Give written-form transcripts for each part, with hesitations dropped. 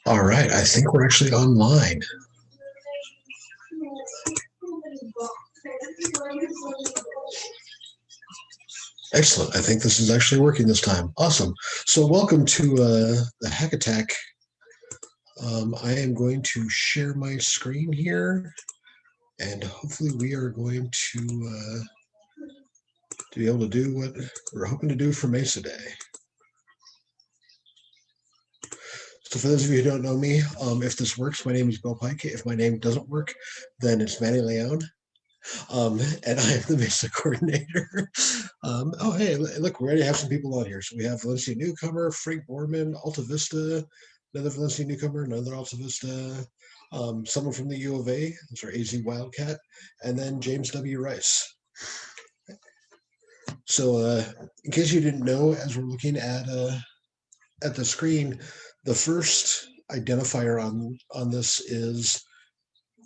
All right, I think we're actually online. Excellent. I think this is actually working this time. Awesome. So welcome to the Hack Attack. I am going to share my screen here, and hopefully we are going to be able to do what we're hoping to do for MESA Day. So for those of you who don't know me, if this works, my name is Bill Pike. If my name doesn't work, then it's Manny Leon. And I am the MESA Coordinator. Oh, hey, look, we already have some people on here. So we have Valencia newcomer, Frank Borman, Alta Vista, another Valencia newcomer, another Alta Vista, someone from the U of A, that's our AZ Wildcat, and then James W. Rice. So in case you didn't know, as we're looking at the screen, the first identifier on this is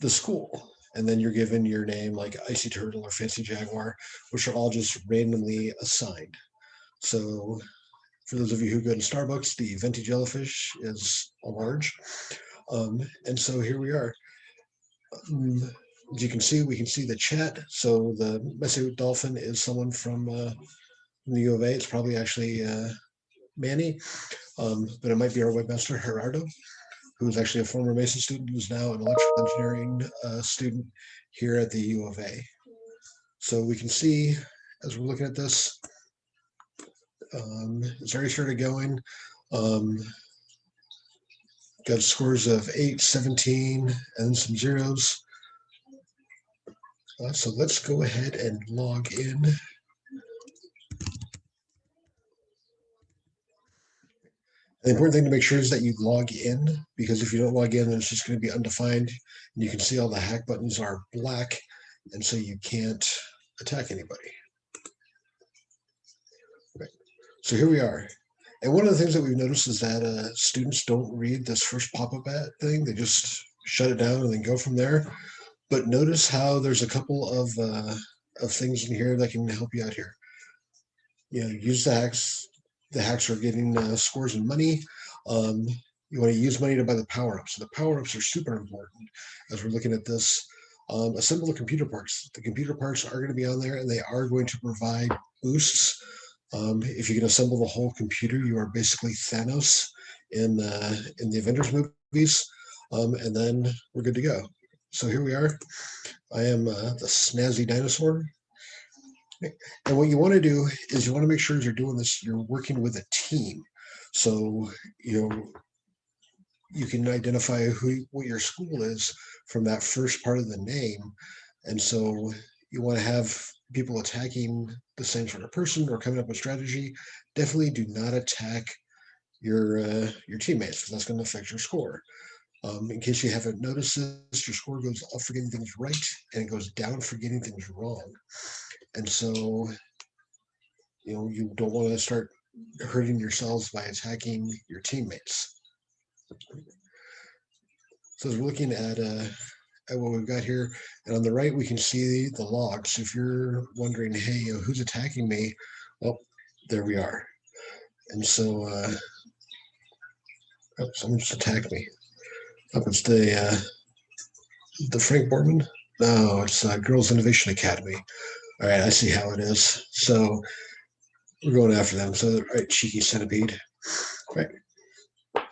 the school. And then you're given your name like Icy Turtle or Fancy Jaguar, which are all just randomly assigned. So for those of you who go to Starbucks, the Venti Jellyfish is a large. And so here we are. As you can see, we can see the chat. So the MESA Dolphin is someone from the U of A. It's probably actually Manny, but it might be our webmaster, Gerardo, who is actually a former MESA student who's now an electrical engineering student here at the U of A. So we can see, as we're looking at this, it's already started going. Got scores of 8, 17, and some zeros. So let's go ahead and log in. The important thing to make sure is that you log in, because if you don't log in, then it's just going to be undefined. And you can see all the hack buttons are black, and so you can't attack anybody. Okay. So here we are. And one of the things that we've noticed is that students don't read this first pop-up thing. They just shut it down and then go from there. But notice how there's a couple of things in here that can help you out here. You know, use the hacks. The hacks are getting scores and money. You want to use money to buy the power-ups. So the power-ups are super important as we're looking at this. Assemble the computer parts. The computer parts are going to be on there, and they are going to provide boosts. If you can assemble the whole computer, you are basically Thanos in the Avengers movies, and then we're good to go. So here we are. I am the snazzy dinosaur. And what you want to do is you want to make sure as you're doing this, you're working with a team. So, you know, you can identify what your school is from that first part of the name. And so you want to have people attacking the same sort of person or coming up with strategy. Definitely do not attack your teammates, because that's going to affect your score. In case you haven't noticed this, your score goes up for getting things right, and it goes down for getting things wrong. And so, you know, you don't want to start hurting yourselves by attacking your teammates. So as we're looking at what we've got here, and on the right, we can see the logs. So if you're wondering, hey, you know, who's attacking me? Well, there we are. And so, someone just attacked me. Oh, it's the Frank Borman? No, it's Girls Innovation Academy. All right, I see how it is. So we're going after them. So, right, cheeky centipede. Right.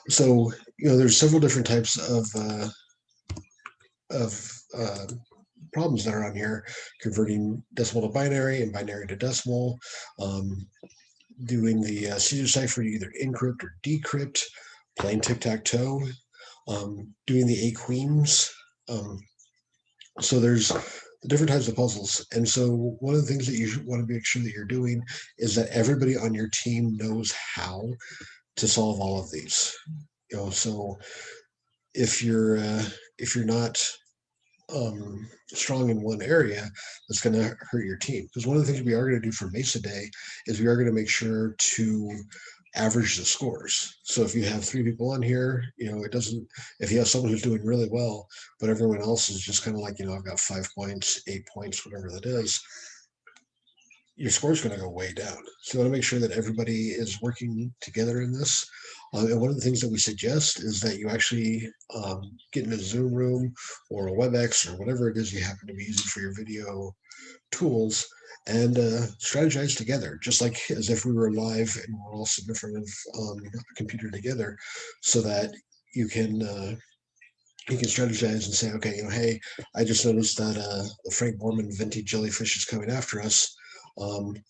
So, you know, there's several different types of problems that are on here: converting decimal to binary and binary to decimal, doing the Caesar cipher to either encrypt or decrypt, playing tic-tac-toe, doing the 8 queens. So there's different types of puzzles. And so one of the things that you want to make sure that you're doing is that everybody on your team knows how to solve all of these. You know, so if you're not strong in one area, that's going to hurt your team. Because one of the things we are going to do for Mesa Day is we are going to make sure to average the scores. So if you have three people on here, it doesn't, if you have someone who's doing really well, but everyone else is just kind of like, I've got 5 points, 8 points, whatever that is, your score is going to go way down. So you want to make sure that everybody is working together in this. And one of the things that we suggest is that you actually get in a Zoom room or a WebEx or whatever it is you happen to be using for your video tools and strategize together, just like as if we were live and we're all sitting in front of a computer together, so that you can strategize and say, okay, hey, I just noticed that the Frank Borman vintage jellyfish is coming after us.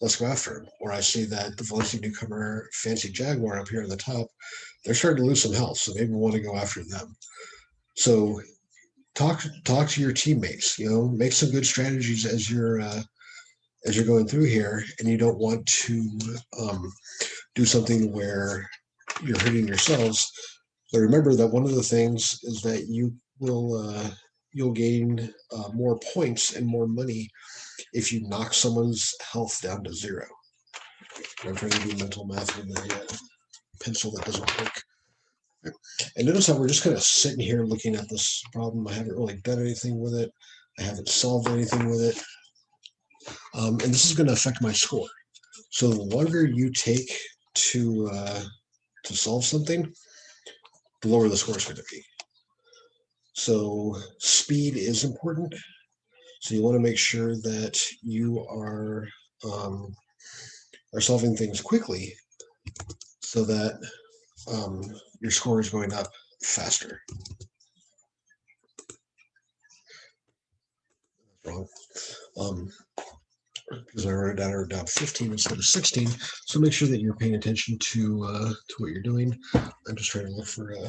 Let's go after him. Or I see that the Valencia newcomer Fancy Jaguar up here on the top, they're starting to lose some health, so maybe we want to go after them. So talk to your teammates. Make some good strategies as you're going through here, and you don't want to do something where you're hurting yourselves. But remember that one of the things is that you'll gain more points and more money if you knock someone's health down to 0. I'm trying to do mental math with a pencil that doesn't work. And notice how we're just kind of sitting here looking at this problem. I haven't really done anything with it. I haven't solved anything with it. And this is going to affect my score. So the longer you take to solve something, the lower the score is going to be. So speed is important. So you want to make sure that you are solving things quickly, so that your score is going up faster. That's wrong. Because I wrote it down 15 instead of 16. So make sure that you're paying attention to what you're doing. I'm just trying to look for a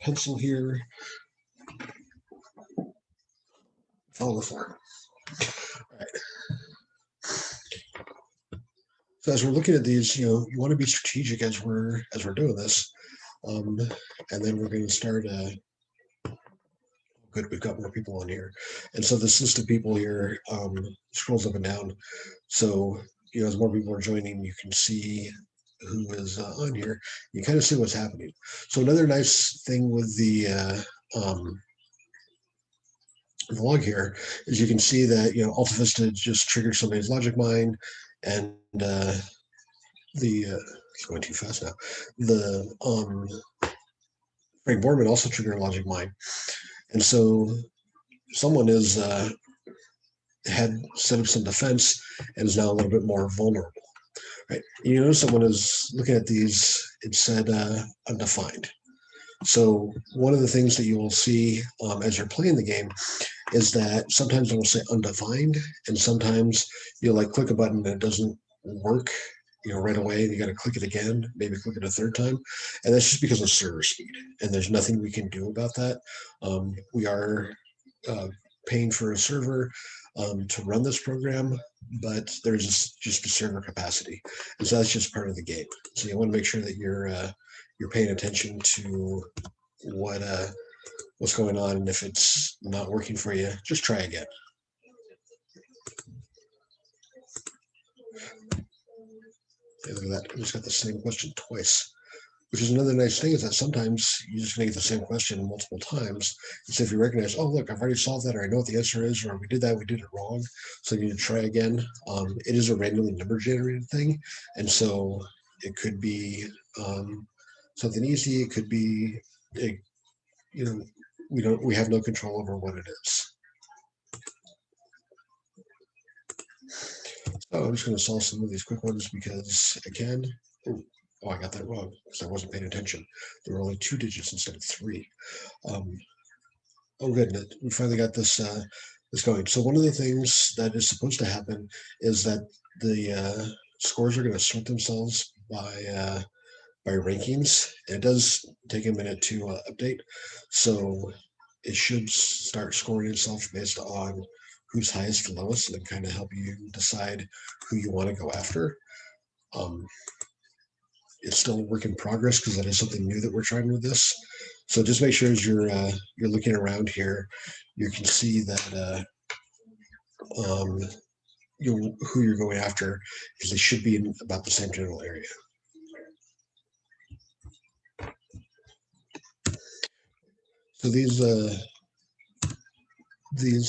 pencil here. Follow the form. All right. So as we're looking at these, you want to be strategic as we're doing this, and then we're going to start. Good, we've got more people on here, and so this list of people here scrolls up and down. So as more people are joining, you can see who is on here. You kind of see what's happening. So another nice thing with the log here is you can see that Alta Vista just triggered somebody's logic mine, and it's going too fast now. The Frank Borman also triggered a logic mine, and so someone is had set up some defense and is now a little bit more vulnerable. Right? Someone is looking at these. It said undefined. So one of the things that you will see as you're playing the game is that sometimes it will say undefined, and sometimes you'll click a button and it doesn't work right away. You got to click it again, maybe click it a third time, and that's just because of server speed. And there's nothing we can do about that. We are paying for a server to run this program, but there's just a server capacity, and so that's just part of the game. So you want to make sure that you're paying attention to what's going on, and if it's not working for you, just try again. Okay, look at that. I just got the same question twice, which is another nice thing, is that sometimes you just get the same question multiple times. And so if you recognize, oh, look, I've already solved that, or I know what the answer is, or we did it wrong, so you need to try again. It is a randomly number generated thing, and so it could be something easy. It could be, we have no control over what it is. So I'm just going to solve some of these quick ones because I can. Oh, I got that wrong because I wasn't paying attention. There were only 2 digits instead of 3. Oh, good. We finally got this going. So one of the things that is supposed to happen is that the scores are going to sort themselves by rankings. And it does take a minute to update. So it should start scoring itself based on who's highest to lowest, and then kind of help you decide who you want to go after. It's still a work in progress because that is something new that we're trying with this. So just make sure as you're looking around here, you can see that who you're going after, because they should be in about the same general area. So these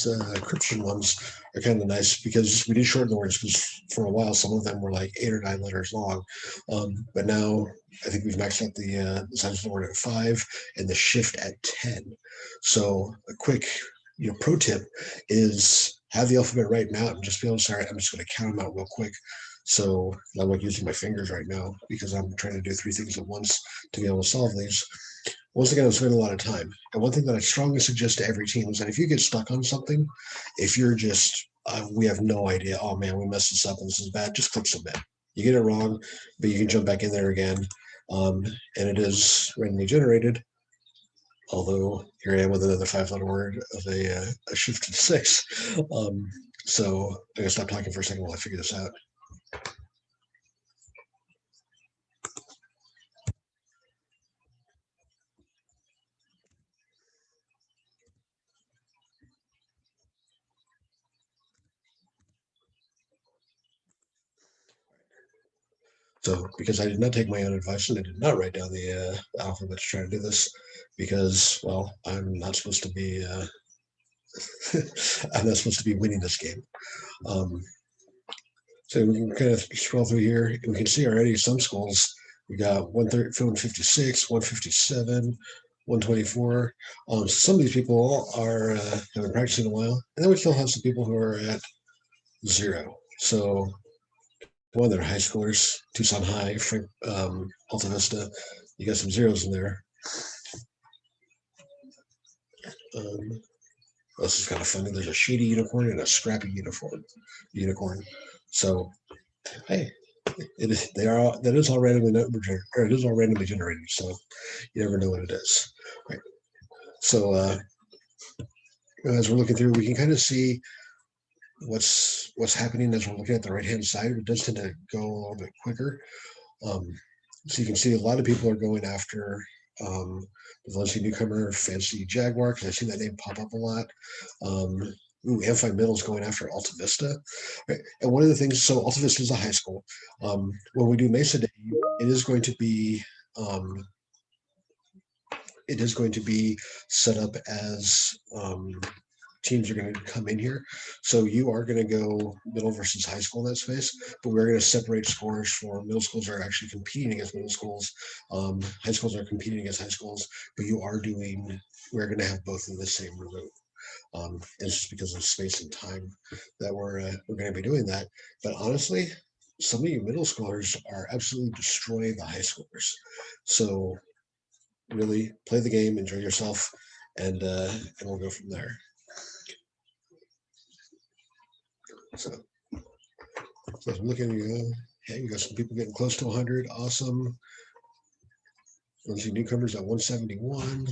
encryption ones are kind of nice because we did shorten the words, because for a while some of them were like 8 or 9 letters long, but now I think we've maxed out the size of the word at 5 and the shift at 10. So a quick pro tip is have the alphabet written out and just be able to start. I'm just going to count them out real quick. So I'm like using my fingers right now because I'm trying to do 3 things at once to be able to solve these. Once again, I'm spending a lot of time. And one thing that I strongly suggest to every team is that if you get stuck on something, if you're just, we have no idea, oh man, we messed this up and this is bad, just click submit. You get it wrong, but you can jump back in there again. And it is randomly generated. Although here I am with another 5-letter word of a shifted 6. So I'm going to stop talking for a second while I figure this out. So, because I did not take my own advice and I did not write down the alphabet to try to do this, because, well, I'm not supposed to be, I'm not supposed to be winning this game. So we can kind of scroll through here. We can see already some schools. We got 156, 157, 124. Some of these people are have been practicing a while, and then we still have some people who are at 0. So one, they're high schoolers, Tucson High, Frank, Alta Vista. You got some zeros in there. This is kind of funny. There's a shady unicorn and a scrappy unicorn. So, hey, that is all randomly or it is all randomly generated. So you never know what it is. Right. So as we're looking through, we can kind of see what's happening as we're looking at the right hand side. It does tend to go a little bit quicker. So you can see a lot of people are going after the Valencia newcomer, Fancy Jaguar, because I've seen that name pop up a lot. Amphi Middle's going after Alta Vista. Right? And one of the things, so Alta Vista is a high school. When we do Mesa Day, it is going to be set up as teams are going to come in here. So you are going to go middle versus high school in that space, but we're going to separate scores for middle schools are actually competing against middle schools. High schools are competing against high schools, but we're going to have both in the same room. It's just because of space and time that we're going to be doing that. But honestly, some of you middle schoolers are absolutely destroying the high schoolers. So really play the game, enjoy yourself, and we'll go from there. So I'm looking at hey, you got some people getting close to 100. Awesome. Let's see, newcomers at 171.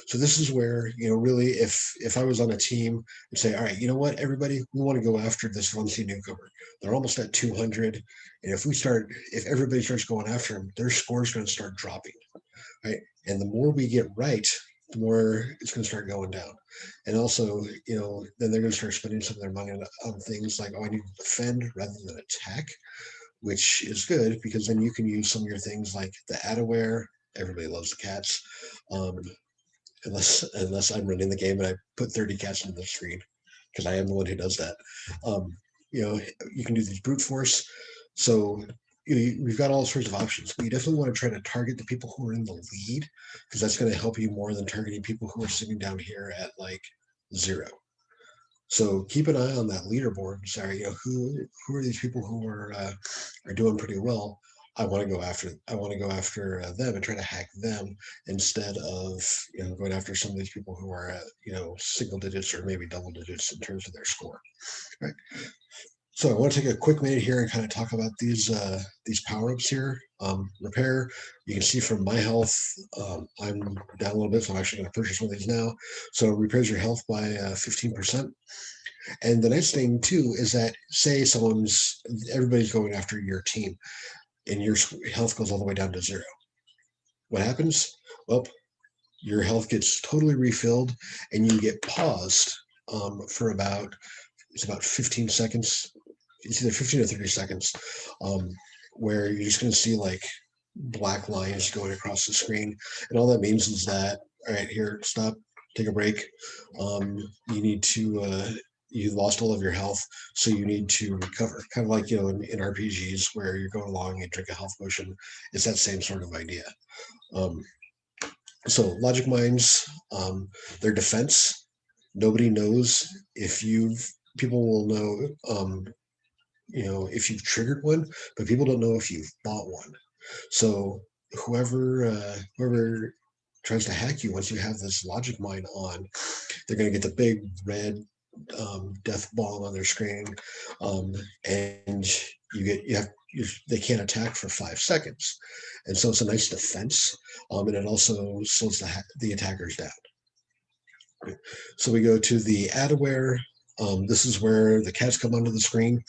So this is where, really, if I was on a team and say, all right, you know what, everybody, we want to go after this Valencia newcomer. They're almost at 200. And if everybody starts going after them, their score is going to start dropping, right? And the more we get right, the more it's going to start going down. And also, then they're going to start spending some of their money on things like, oh, I need to defend rather than attack, which is good because then you can use some of your things like the AdAware. Everybody loves the cats. Unless I'm running the game and I put 30 cats into the screen, because I am the one who does that. You can do these brute force. So we've got all sorts of options. But you definitely want to try to target the people who are in the lead, because that's going to help you more than targeting people who are sitting down here at like 0. So keep an eye on that leaderboard. Sorry, who are these people who are doing pretty well? I want to go after them and try to hack them instead of going after some of these people who are at single digits or maybe double digits in terms of their score. Right. So I want to take a quick minute here and kind of talk about these power-ups here. Repair, you can see from my health, I'm down a little bit, so I'm actually going to purchase one of these now. So it repairs your health by 15%. And the nice thing too is that say everybody's going after your team and your health goes all the way down to 0. What happens? Well, your health gets totally refilled, and you get paused for about 15 seconds. It's either 15 or 30 seconds, um, where you're just going to see like black lines going across the screen. And all that means is that, all right, here, stop, take a break. You need to, you lost all of your health, so you need to recover. Kind of like, in RPGs where you're going along and drink a health potion. It's that same sort of idea. Um, so logic minds, their defense, nobody knows if people will know, if you've triggered one, but people don't know if you've bought one. So whoever tries to hack you, once you have this logic mine on, they're going to get the big red death ball on their screen, um, and they can't attack for 5 seconds, and so it's a nice defense, and it also slows the attackers down. So we go to the add aware. This is where the cats come onto the screen,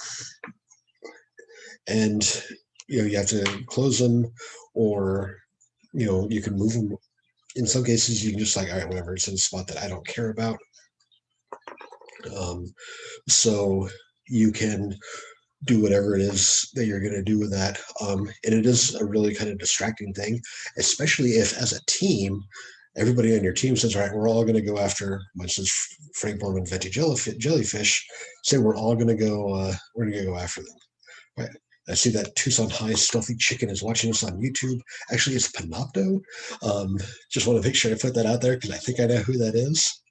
and you have to close them, or you can move them. In some cases, you can just like, all right, whatever, it's in a spot that I don't care about. So you can do whatever it is that you're going to do with that. And it is a really kind of distracting thing, especially if as a team, everybody on your team says, all right, we're all going to go after, much as Frank Borman invented jellyfish, say we're all going to go, we're going to go after them. Right. I see that Tucson High Stealthy Chicken is watching us on YouTube. Actually, it's Panopto. Just want to make sure I put that out there because I think I know who that is.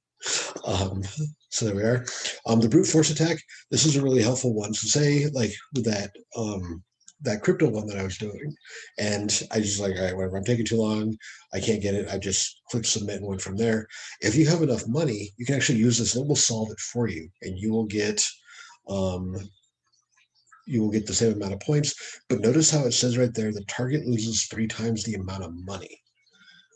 So there we are. The brute force attack. This is a really helpful one. So say like with that crypto one that I was doing, and I just like, all right, whatever, I'm taking too long, I can't get it. I just click submit and went from there. If you have enough money, you can actually use this, and it will solve it for you, and you will get the same amount of points. But notice how it says right there, the target loses 3 times the amount of money.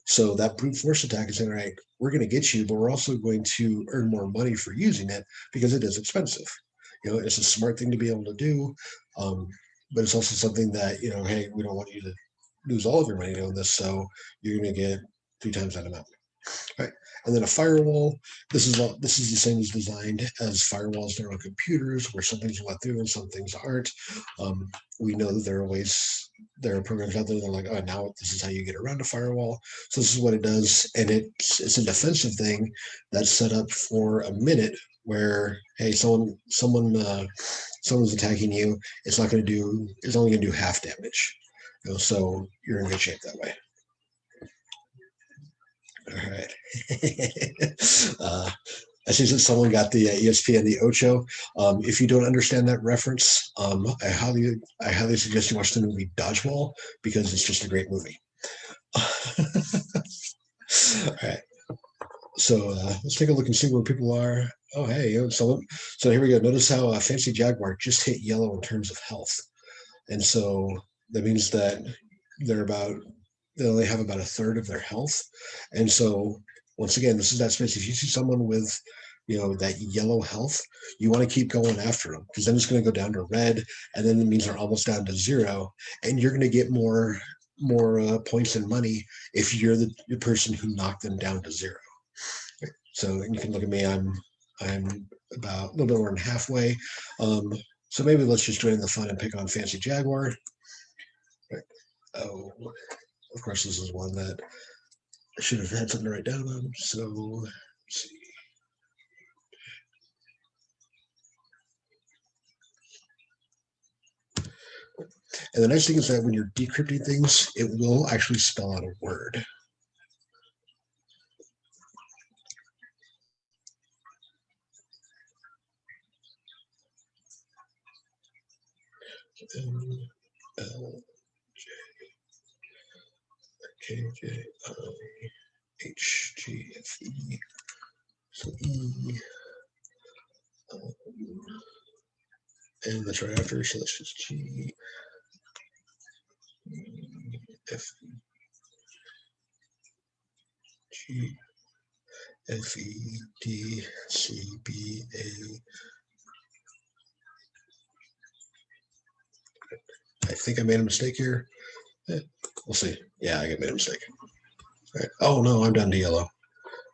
So that brute force attack is saying, all right, we're going to get you, but we're also going to earn more money for using it because it is expensive. It's a smart thing to be able to do, but it's also something that, hey, we don't want you to lose all of your money doing this, so you're going to get 3 times that amount. Right. And then a firewall. This is the same as designed as firewalls there on computers, where some things will let through and some things aren't. We know that there are programs out there that are like, oh, now this is how you get around a firewall. So this is what it does, and it's a defensive thing that's set up for a minute, where hey, someone's attacking you. It's only going to do half damage. So you're in good shape that way. All right. I see that someone got the ESPN the Ocho. If you don't understand that reference, I highly suggest you watch the movie Dodgeball because it's just a great movie. All right. So let's take a look and see where people are. Oh, hey, so here we go. Notice how Fancy Jaguar just hit yellow in terms of health, and so that means that they only have about a third of their health. And so once again, this is that space. If you see someone with, that yellow health, you want to keep going after them, because then it's going to go down to red, and then it means they're almost down to 0, and you're going to get more points and money if you're the person who knocked them down to 0. So you can look at me. I'm about a little bit more than halfway. So maybe let's just join the fun and pick on Fancy Jaguar. Right. Oh, of course, this is one that I should have had something to write down on. So let's see. And the nice thing is that when you're decrypting things, it will actually spell out a word. MLJKJIHGFE. So E. And that's right after, so that's just G. F G F E D C B A. I think I made a mistake here. We'll see. Yeah, I made a mistake. Right. Oh no, I'm down to yellow.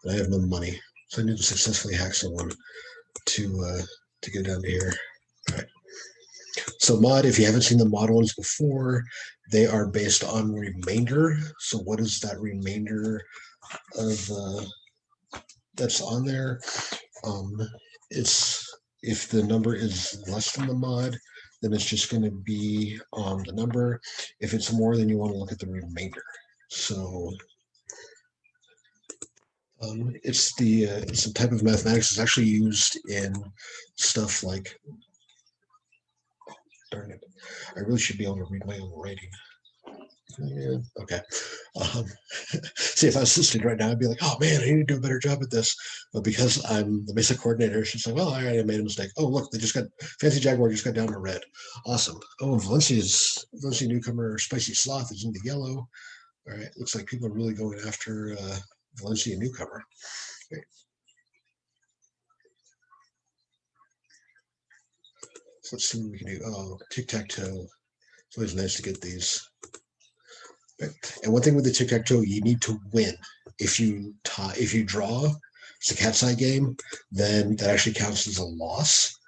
I have no money, so I need to successfully hack someone to get down to here. All right. So mod, if you haven't seen the mod ones before, they are based on remainder. So what is that remainder of that's on there? Um, it's if the number is less than the mod, then it's just going to be the number. If it's more, then you want to look at the remainder. So it's a type of mathematics that's actually used in stuff like, darn it, I really should be able to read my own writing. Yeah, okay. Um, See, if I was assistant right now, I'd be like, oh man, I need to do a better job at this. But because I'm the MESA coordinator, she's like, well, I made a mistake. Oh, look, they just got Fancy Jaguar just got down to red. Awesome. Oh, Valencia newcomer Spicy Sloth is into yellow. All right, looks like people are really going after Valencia newcomer. Okay. So let's see what we can do. Oh, tic tac toe. It's always nice to get these. Okay. And one thing with the tic tac toe, you need to win. If you draw, it's a cat's eye game, then that actually counts as a loss,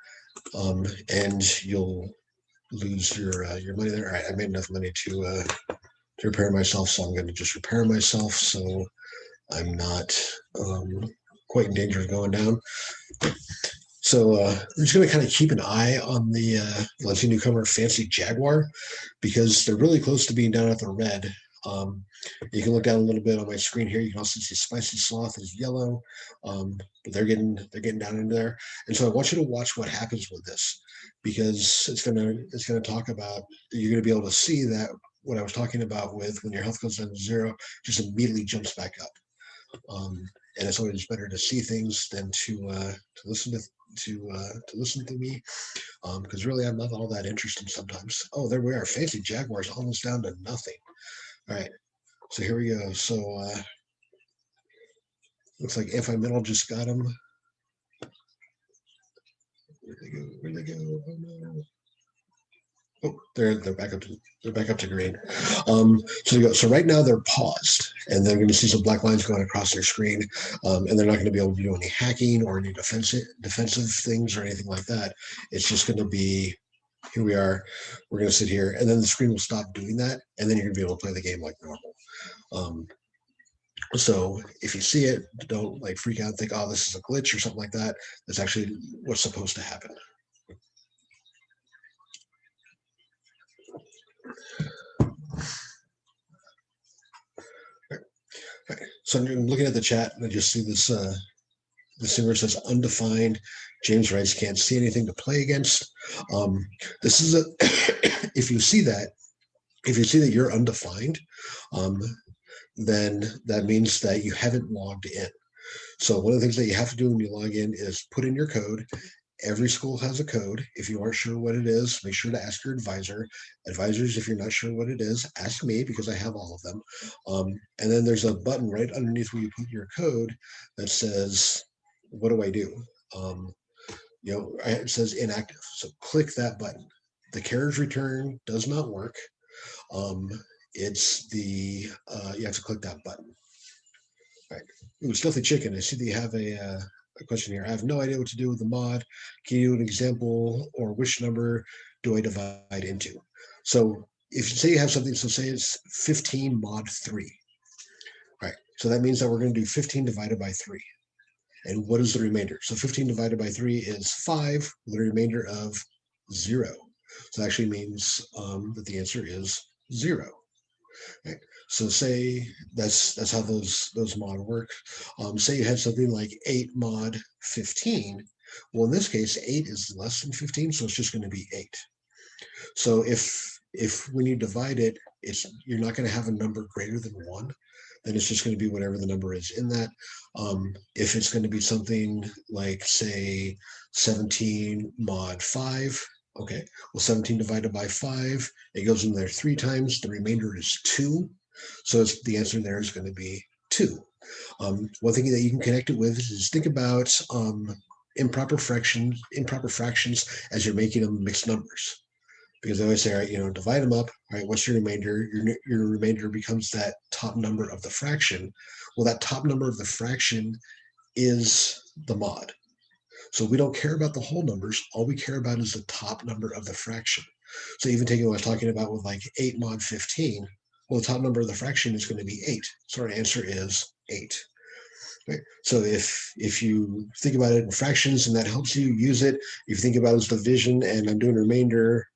and you'll lose your money there. All right, I made enough money to repair myself, so I'm going to just repair myself, so I'm not quite in danger of going down. So I'm just going to kind of keep an eye on the Valencia newcomer Fancy Jaguar because they're really close to being down at the red. You can look down a little bit on my screen here. You can also see Spicy Sloth is yellow, but they're getting down into there. And so I want you to watch what happens with this because it's gonna talk about you're gonna be able to see that what I was talking about with when your health goes down to zero, just immediately jumps back up. And it's always better to see things than to listen to listen to me because really I'm not all that interested sometimes. Oh, there we are. Fancy Jaguars almost down to nothing. All right, so here we go. So looks like anti-metal just got them. Where'd they go? Where'd they go? Oh no. Oh, they're back up to green. So right now they're paused, and they're going to see some black lines going across their screen, and they're not going to be able to do any hacking or any defensive things or anything like that. It's just going to be here we are. We're going to sit here, and then the screen will stop doing that, and then you're going to be able to play the game like normal. So if you see it, don't like freak out and think, oh, this is a glitch or something like that. That's actually what's supposed to happen. Okay. So I'm looking at the chat and I just see this thing where it says undefined. James writes can't see anything to play against. This is a if you see that you're undefined, um, then that means that you haven't logged in. So one of the things that you have to do when you log in is put in your code. Every school has a code. If you aren't sure what it is, make sure to ask your advisor. Advisors, if you're not sure what it is, ask me because I have all of them. And then there's a button right underneath where you put your code that says, what do I do? It says inactive. So click that button. The carriage return does not work. It's the you have to click that button. Right. Ooh, Stealthy Chicken. I see that you have a question here. I have no idea what to do with the mod. Can you do an example or which number do I divide into? So if you say you have something, so say it's 15 mod 3. Right. So that means that we're going to do 15 divided by 3. And what is the remainder? So 15 divided by 3 is 5, with a remainder of 0. So that actually means that the answer is 0. Right? So say that's how those mod work. Say you had something like 8 mod 15. Well, in this case, 8 is less than 15, so it's just going to be 8. So if when you divide it, you're not going to have a number greater than 1. Then it's just going to be whatever the number is in that. If it's going to be something like, say, 17 mod 5, okay, well, 17 divided by 5, it goes in there 3 times. The remainder is 2. So the answer there is going to be 2. One thing that you can connect it with is think about improper fractions as you're making them mixed numbers. because they always say, all right, divide them up. All right, what's your remainder? Your remainder becomes that top number of the fraction. Well, that top number of the fraction is the mod. So we don't care about the whole numbers. All we care about is the top number of the fraction. So even taking what I was talking about with like 8 mod 15, well, the top number of the fraction is going to be 8. So our answer is 8. Right? So if you think about it in fractions and that helps you use it, if you think about it as division and I'm doing remainder,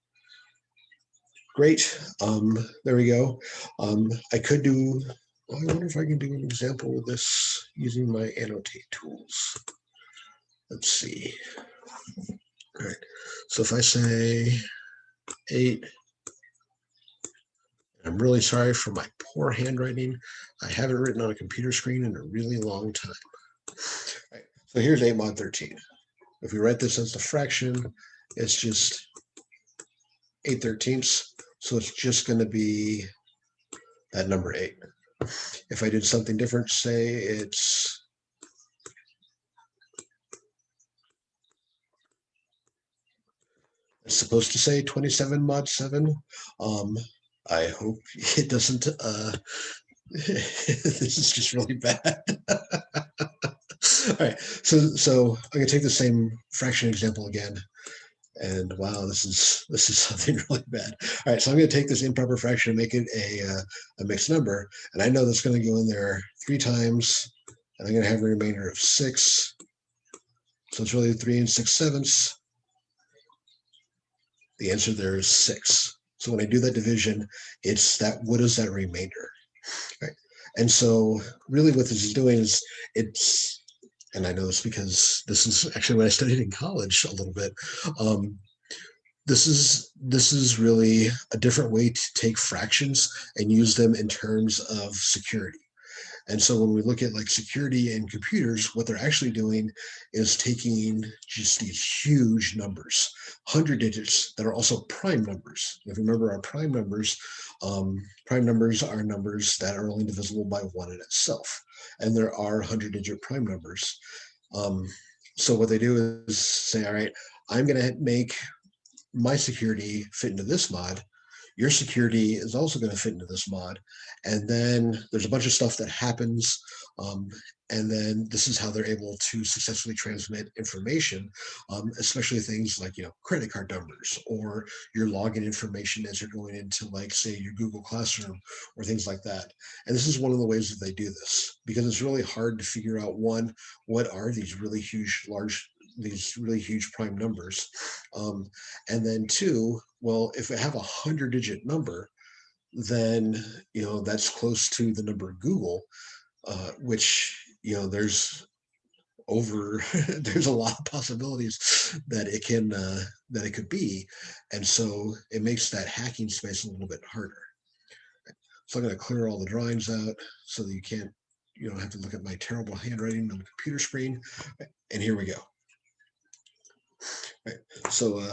great. There we go. I could do, well, I wonder if I can do an example of this using my annotate tools. Let's see. All right. So if I say 8, I'm really sorry for my poor handwriting. I haven't written on a computer screen in a really long time. All right. So here's 8 mod 13. If we write this as the fraction, it's just 8/13. So it's just going to be that number 8. If I did something different, say it's supposed to say 27 mod 7. I hope it doesn't. This is just really bad. All right, so I'm gonna take the same fraction example again, and wow, this is something really bad. All right, so I'm gonna take this improper fraction and make it a mixed number, and I know that's gonna go in there 3 times, and I'm gonna have a remainder of 6. So it's really 3 6/7. The answer there is 6. So when I do that division, it's that, what is that remainder? Right. And so really what this is doing is and I know this because this is actually what I studied in college a little bit. Um, this is really a different way to take fractions and use them in terms of security. And so when we look at like security in computers, what they're actually doing is taking just these huge numbers, 100 digits that are also prime numbers. If you remember our prime numbers are numbers that are only divisible by 1 in itself. And there are 100-digit prime numbers. So what they do is say, all right, I'm going to make my security fit into this mod. Your security is also going to fit into this mod. And then there's a bunch of stuff that happens. And then this is how they're able to successfully transmit information, especially things like, credit card numbers or your login information as you're going into, like, say, your Google Classroom or things like that. And this is one of the ways that they do this, because it's really hard to figure out, one, what are these really huge prime numbers, and then two, well, if I have 100-digit number, then that's close to the number of Google, which over there's a lot of possibilities that it could be, and so it makes that hacking space a little bit harder. So I'm going to clear all the drawings out so that you don't have to look at my terrible handwriting on the computer screen. And here we go. Right. So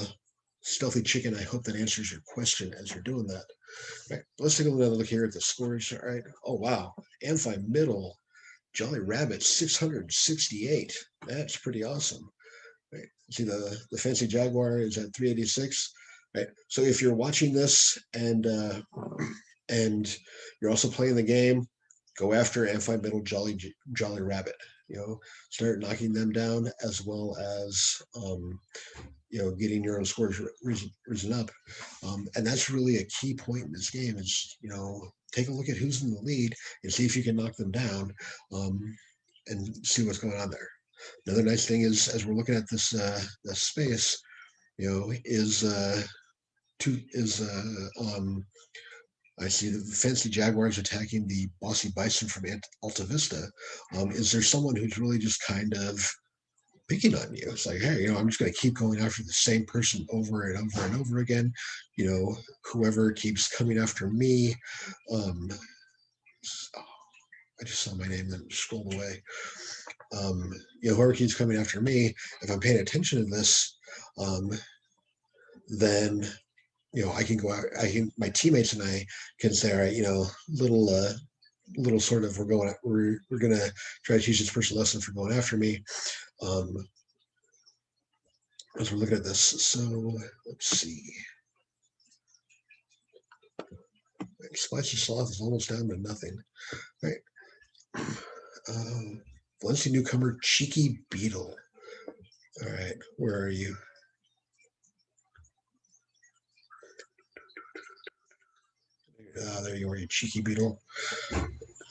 Stealthy Chicken, I hope that answers your question as you're doing that. Right. Let's take another look here at the scores. All right. Oh, wow. Amphi Middle, Jolly Rabbit, 668. That's pretty awesome. Right. See, the Fancy Jaguar is at 386. Right. So if you're watching this and you're also playing the game, go after Amphi Middle Jolly Rabbit. Start knocking them down, as well as getting your own scores risen up. And that's really a key point in this game is, take a look at who's in the lead and see if you can knock them down, and see what's going on there. Another nice thing is, as we're looking at this space, I see the Fancy Jaguars attacking the Bossy Bison from Alta Vista. Is there someone who's really just kind of picking on you? It's like, hey, I'm just going to keep going after the same person over and over and over again. Whoever keeps coming after me. Oh, I just saw my name, then scrolled away. Whoever keeps coming after me, if I'm paying attention to this, then I can go out. My teammates and I can say, all right, little sort of, we're gonna try to teach this person a lesson for going after me. As we're looking at this, so let's see. Spicy Sloth is almost down to nothing. Right. Valencia newcomer Cheeky Beetle. All right, where are you? There you are, you cheeky beetle.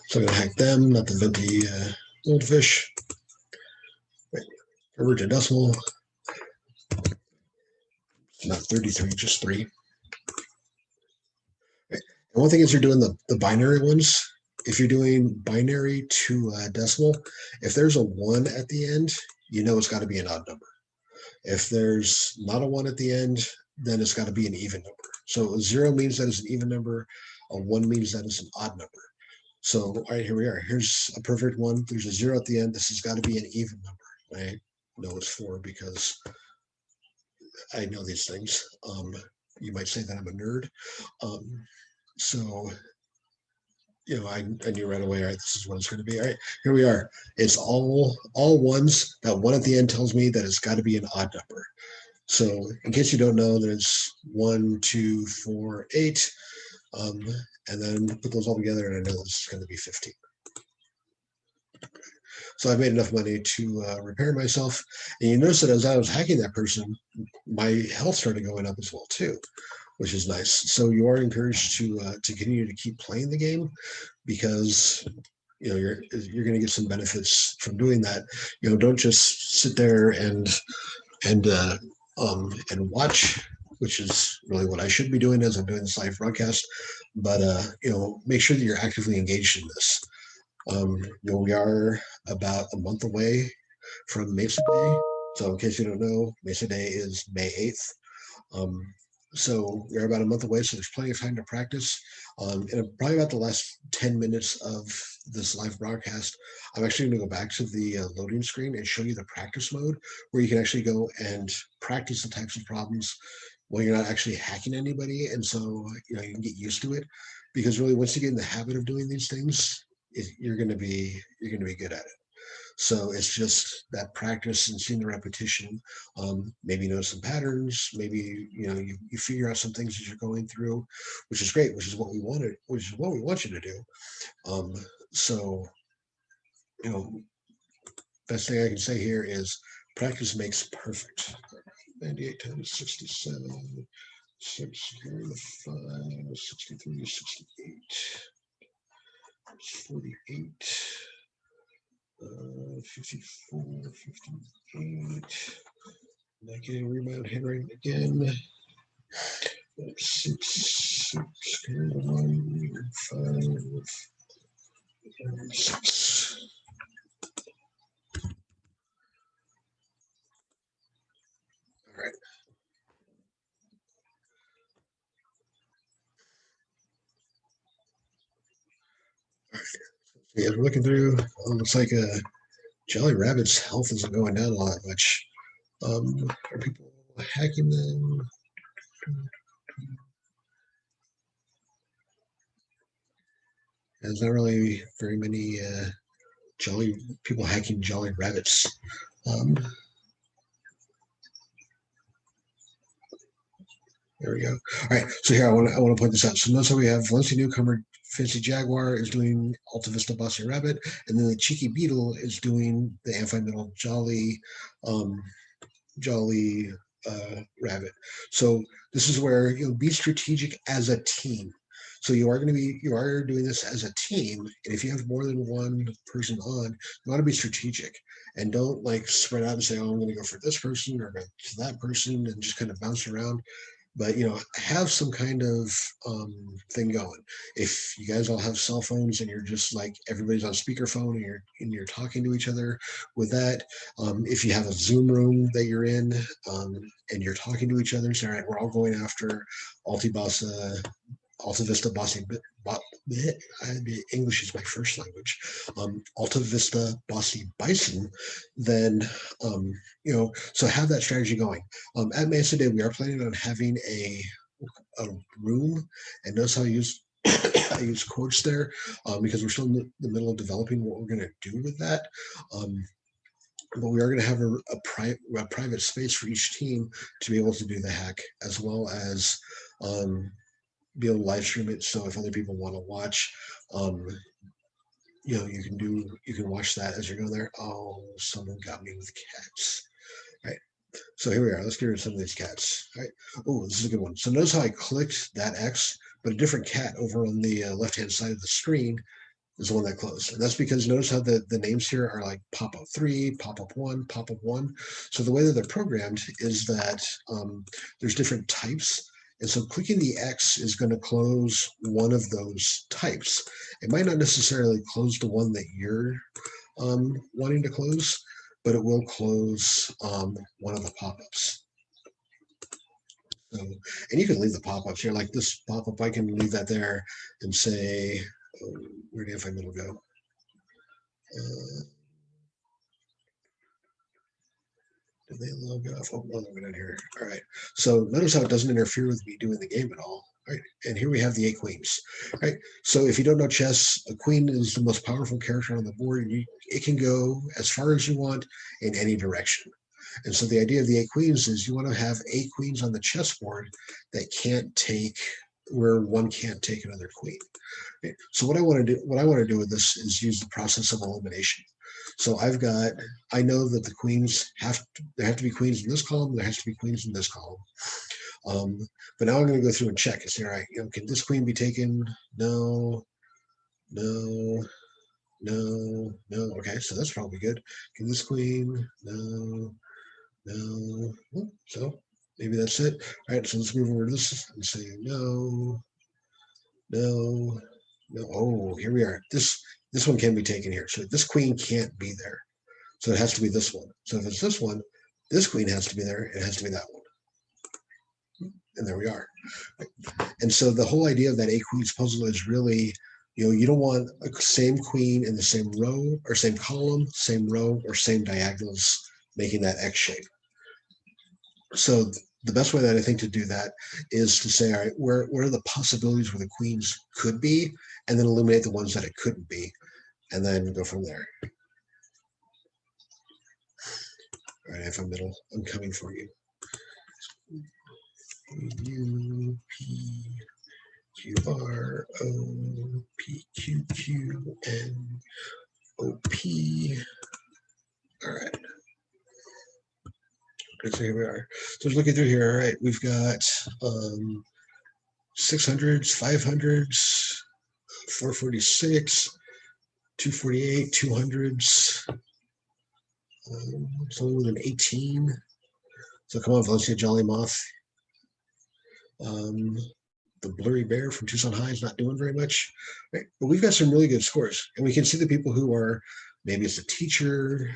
So I'm gonna hack them, not the venti goldfish. Right. Convert to decimal. Not 33, just 3. Right. And one thing is you're doing the binary ones. If you're doing binary to decimal, if there's a 1 at the end, you know it's got to be an odd number. If there's not a 1 at the end, then it's got to be an even number. So 0 means that it's an even number. A 1 means that it's an odd number. So, all right, here we are. Here's a perfect 1. There's a 0 at the end. This has got to be an even number. I know it's 4 because I know these things. You might say that I'm a nerd. So, I knew right away, all right, this is what it's going to be. All right, here we are. It's all ones. That 1 at the end tells me that it's got to be an odd number. So in case you don't know, there's 1, 2, 4, 8. And then put those all together, and I know this is going to be 15. So I've made enough money to repair myself. And you notice that as I was hacking that person, my health started going up as well too, which is nice. So you are encouraged to continue to keep playing the game because you're going to get some benefits from doing that. Don't just sit there and watch, which is really what I should be doing as I'm doing this live broadcast. But make sure that you're actively engaged in this. We are about a month away from Mesa Day. So in case you don't know, Mesa Day is May 8th. So we're about a month away, so there's plenty of time to practice. In probably about the last 10 minutes of this live broadcast, I'm actually going to go back to the loading screen and show you the practice mode where you can actually go and practice the types of problems while you're not actually hacking anybody. And so, you can get used to it because really once you get in the habit of doing these things, you're going to be good at it. So it's just that practice and seeing the repetition. Maybe you know some patterns. Maybe you figure out some things as you're going through, which is great. Which is what we wanted. Which is what we want you to do. So you know, best thing I can say here is practice makes perfect. 98 times 67, 6, 5, 63, 68, 48. 54, 58. Not getting rebound handwriting again. 6, 6, 1, 5, 6. All right. All right. Yeah, we're looking through. Looks like Jolly Rabbit's health isn't going down all that much. Are people hacking them? There's not really very many Jolly people hacking Jolly Rabbits. There we go. All right. So here I want to point this out. So notice how we have Valencia newcomer Fancy Jaguar is doing Alta Vista Bossy Rabbit, and then the Cheeky Beetle is doing the Amphi Jolly Jolly Rabbit. So this is where be strategic as a team. So you are doing this as a team, and if you have more than one person on, you want to be strategic and don't like spread out and say, "Oh, I'm going to go for this person or to that person," and just kind of bounce around. But have some kind of thing going. If you guys all have cell phones and you're just like everybody's on speakerphone and you're talking to each other with that, if you have a Zoom room that you're in and you're talking to each other, say, all right, we're all going after Alta Vista Bossy. English is my first language. Alta Vista Bossy Bison. Then so have that strategy going. At Mesa Day, we are planning on having a room, and notice how I use I use quotes there because we're still in the middle of developing what we're going to do with that. But we are going to have a private space for each team to be able to do the hack, as well as be able to live stream it. So if other people want to watch, you can watch that as you're going there. Oh, someone got me with cats. All right. So here we are. Let's get rid of some of these cats. All right. Oh, this is a good one. So notice how I clicked that X, but a different cat over on the left-hand side of the screen is the one that closed. And that's because notice how the names here are like pop-up 3, pop-up 1, pop-up 1. So the way that they're programmed is that there's different types. And so clicking the X is going to close one of those types. It might not necessarily close the one that you're wanting to close, but it will close one of the pop-ups. So, and you can leave the pop-ups here, like this pop-up, I can leave that there and say, oh, where did if middle go? Did they log off? Oh, no, they're not here. All right. So notice how it doesn't interfere with me doing the game at all. All right. And here we have the 8 queens. All right. So if you don't know chess, a queen is the most powerful character on the board. And it can go as far as you want in any direction. And so the idea of the 8 queens is you want to have 8 queens on the chessboard that can't take where one can't take another queen. Okay. So what I want to do with this is use the process of elimination. So I know that the queens there have to be queens in this column, there has to be queens in this column. But now I'm going to go through and check and say, all right, can this queen be taken? No, no, no, no. Okay, so that's probably good. Can this queen? No, no. So maybe that's it. All right, so let's move over to this and say no, no, no. Oh, here we are. This one can be taken here. So this queen can't be there. So it has to be this one. So if it's this one, this queen has to be there. It has to be that one. And there we are. And so the whole idea of that 8 queens puzzle is really, you don't want a same queen in the same row or same column, same row, or same diagonals, making that X shape. So the best way that I think to do that is to say, all right, where are the possibilities where the queens could be, and then eliminate the ones that it couldn't be, and then go from there. All right, if I'm middle, I'm coming for you. U P Q R O P Q Q N O P. All right. Okay, so here we are. So looking through here, all right, we've got 600s, 500s, 446, 248, 200s. Something with an 18. So come on, Valencia Jolly Moth. The Blurry Bear from Tucson High is not doing very much, right? But we've got some really good scores, and we can see the people who are, maybe it's a teacher,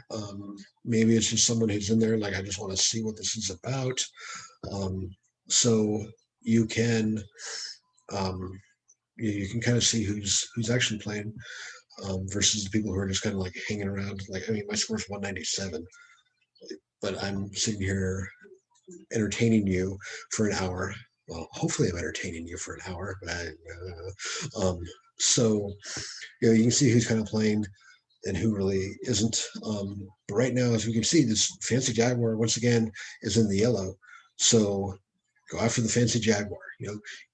maybe it's just someone who's in there like, I just want to see what this is about. So you can you can kind of see who's actually playing versus the people who are just kind of like hanging around. Like, I mean, my score is 197, but I'm sitting here entertaining you for an hour. Well, hopefully I'm entertaining you for an hour. So, you can see who's kind of playing and who really isn't. But right now, as we can see, this Fancy Jaguar, once again, is in the yellow. So go after the Fancy Jaguar.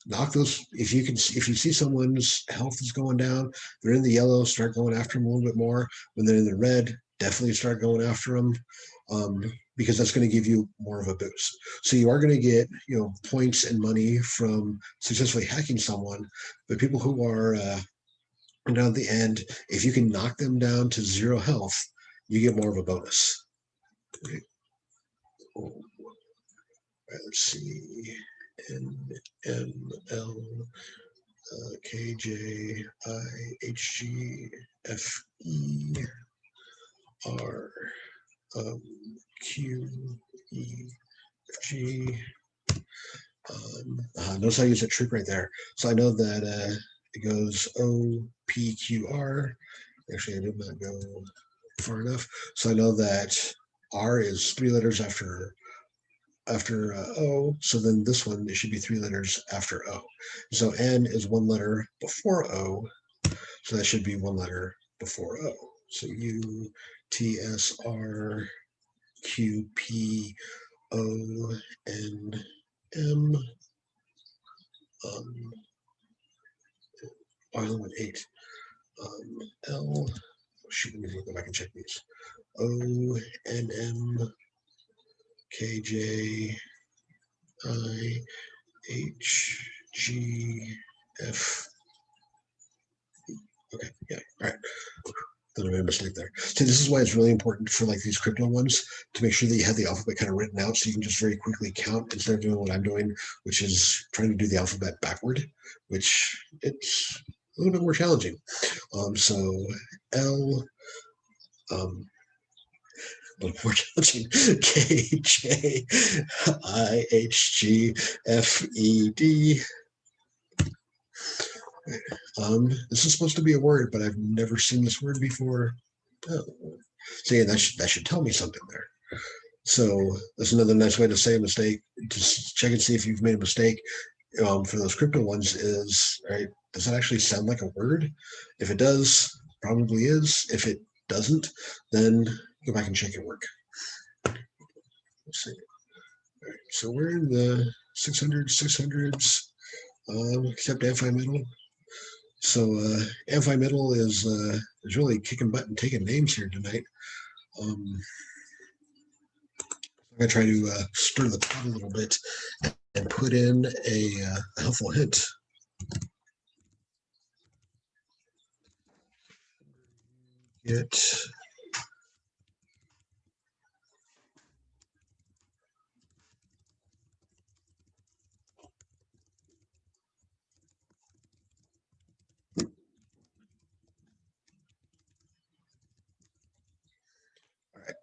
Knock those. If you see someone's health is going down, they're in the yellow, start going after them a little bit more. When they're in the red, definitely start going after them. Because that's going to give you more of a boost. So you are going to get, points and money from successfully hacking someone, but people who are down at the end, if you can knock them down to 0 health, you get more of a bonus. Okay. Oh. Right, let's see. NML KJIHGFER QEFG. Notice how I use a trick right there. So I know that it goes OPQR. Actually, I did not go far enough. So I know that R is 3 letters after O. So then this one, it should be 3 letters after O. So N is 1 letter before O. So that should be 1 letter before O. So U, T, S, R, Q, P, O, N, M. element 8. L, shoot, let me go back and check these. O, N, M, K, J, I, H, G, F. Okay, yeah, all right. I made a mistake there. So this is why it's really important for like these crypto ones to make sure that you have the alphabet kind of written out so you can just very quickly count instead of doing what I'm doing, which is trying to do the alphabet backward, which it's a little bit more challenging. So L, a little more challenging. K, J, I, H, G, F, E, D. This is supposed to be a word, but I've never seen this word before. Oh. So yeah, that should tell me something there. So that's another nice way to say a mistake. Just check and see if you've made a mistake. For those crypto ones is, right, does that actually sound like a word? If it does, probably is. If it doesn't, then go back and check your work. Let's see. All right, so we're in the 600s, except Amphi-Metal. So Amphi-Metal is really kicking butt and taking names here tonight. I'm going to try to stir the pot a little bit and put in a helpful hint. Get all right.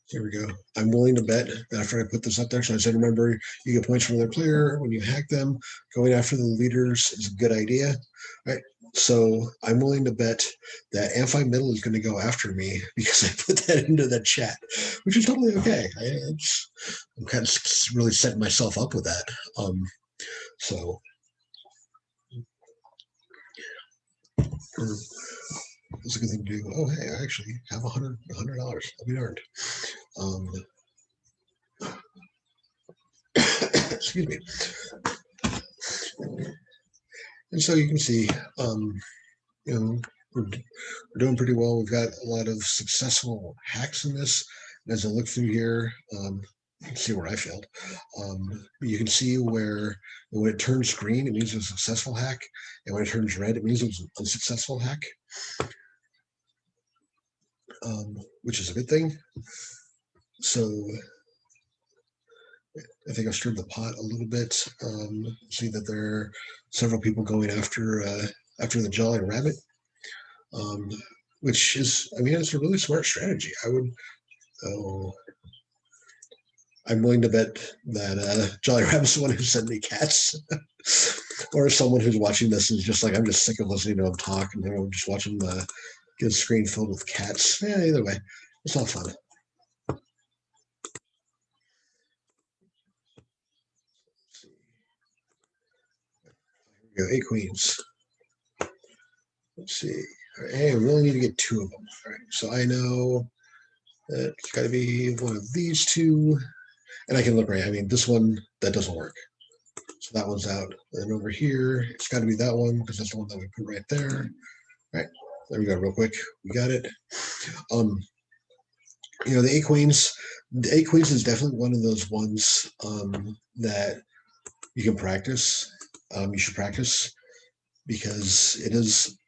Here we go. I'm willing to bet that after I put this up there, so I said, remember, you get points from their player when you hack them. Going after the leaders is a good idea. All right. So I'm willing to bet that Amphi-Metal is going to go after me because I put that into the chat, which is totally okay. I'm kind of really setting myself up with that. So it's a good thing to do. Oh, hey, I actually have $100. I'll be darned. Excuse me. And so you can see, you know, we're doing pretty well. We've got a lot of successful hacks in this. And as I look through here, you can see where I failed. You can see where when it turns green, it means it was a successful hack. And when it turns red, it means it was an unsuccessful hack, which is a good thing. So I think I've stirred the pot a little bit. See that there are several people going after the Jolly Rabbit, which is, I mean, it's a really smart strategy. I'm willing to bet that Jolly Rabbit's the one who sent me cats, or someone who's watching this is just like, I'm just sick of listening to him talk, and I'm just watching get a screen filled with cats. Yeah, either way, it's all fun. Here we go, 8 queens. Let's see. Right, hey, we only need to get 2 of them. All right, so I know that it's got to be one of these 2, and I can look right. I mean, this one, that doesn't work. So that one's out. And over here, it's got to be that one because that's the one that we put right there. All right, there we go, real quick. We got it. The 8 queens. The 8 queens is definitely one of those ones that you can practice. You should practice because it is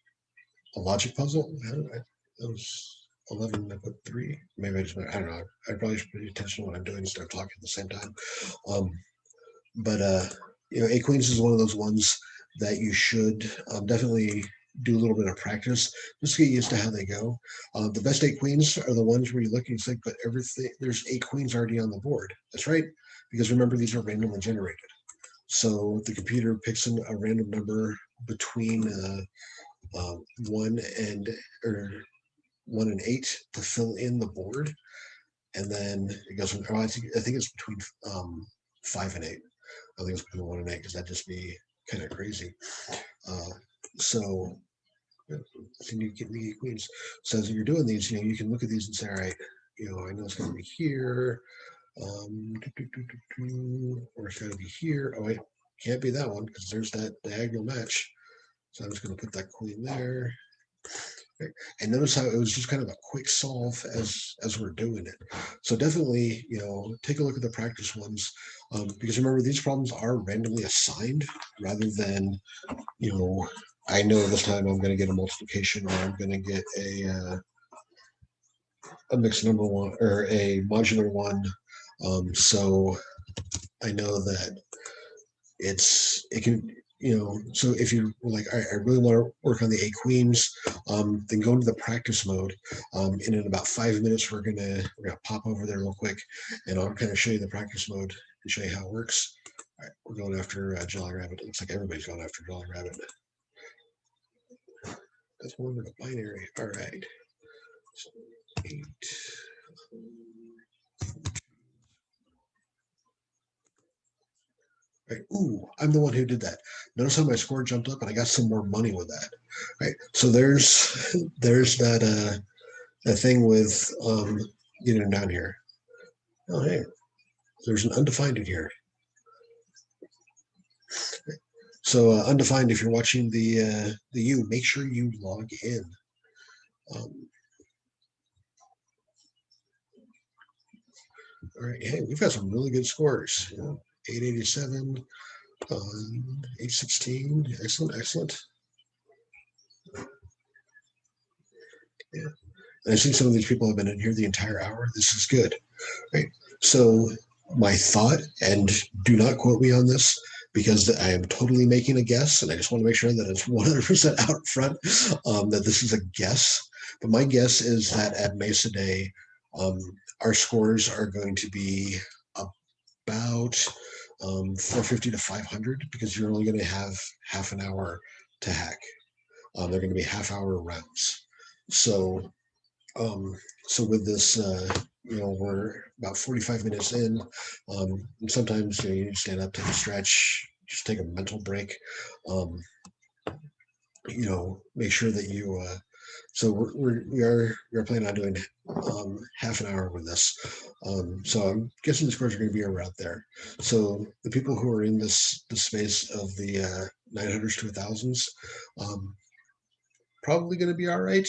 a logic puzzle. It was 11. I put 3. Maybe I don't know. I probably should pay attention to what I'm doing instead of talking at the same time. But 8 queens is one of those ones that you should definitely do a little bit of practice just to get used to how they go. The best 8 queens are the ones where you look and you think, but everything, there's 8 queens already on the board. That's right, because remember, these are randomly generated. So the computer picks a random number between 1 and 8 to fill in the board, and then it goes from. I think it's between 5 and 8. I think it's between 1 and 8 because that'd just be kind of crazy. So you get the queens. So as you're doing these, you can look at these and say, all right, I know it's going to be here, or it's got to be here. Oh wait, can't be that one because there's that diagonal match. So I'm just going to put that coin there. And notice how it was just kind of a quick solve as we're doing it. So definitely, take a look at the practice ones, because remember, these problems are randomly assigned rather than, I know this time I'm going to get a multiplication, or I'm going to get a mixed number one or a modular one. So I know that it can, so if you're like, I really want to work on the A queens, then go into the practice mode. And in about 5 minutes, we're gonna pop over there real quick, and I'll kind of show you the practice mode and show you how it works. All right, we're going after Jolly Rabbit. It looks like everybody's going after Jolly Rabbit. That's one of the binary. All right. So 8. Right. Ooh, I'm the one who did that. Notice how my score jumped up, and I got some more money with that. Right. So there's that thing with getting down here. Oh hey, there's an undefined in here. So undefined. If you're watching the U, make sure you log in. All right. Hey, we've got some really good scores. 887, 816. Excellent, excellent. Yeah. And I see some of these people have been in here the entire hour. This is good. Right. So my thought, and do not quote me on this because I am totally making a guess, and I just want to make sure that it's 100% out front, that this is a guess. But my guess is that at Mesa Day, our scores are going to be about 450 to 500, because you're only going to have half an hour to hack. They're going to be half-hour rounds. So so with this, we're about 45 minutes in. And sometimes you need to stand up, take a stretch, just take a mental break. Make sure that you. So we are planning on doing half an hour with this. So I'm guessing the scores are going to be around there. So the people who are in this space of the 900s to 1000s, probably going to be all right.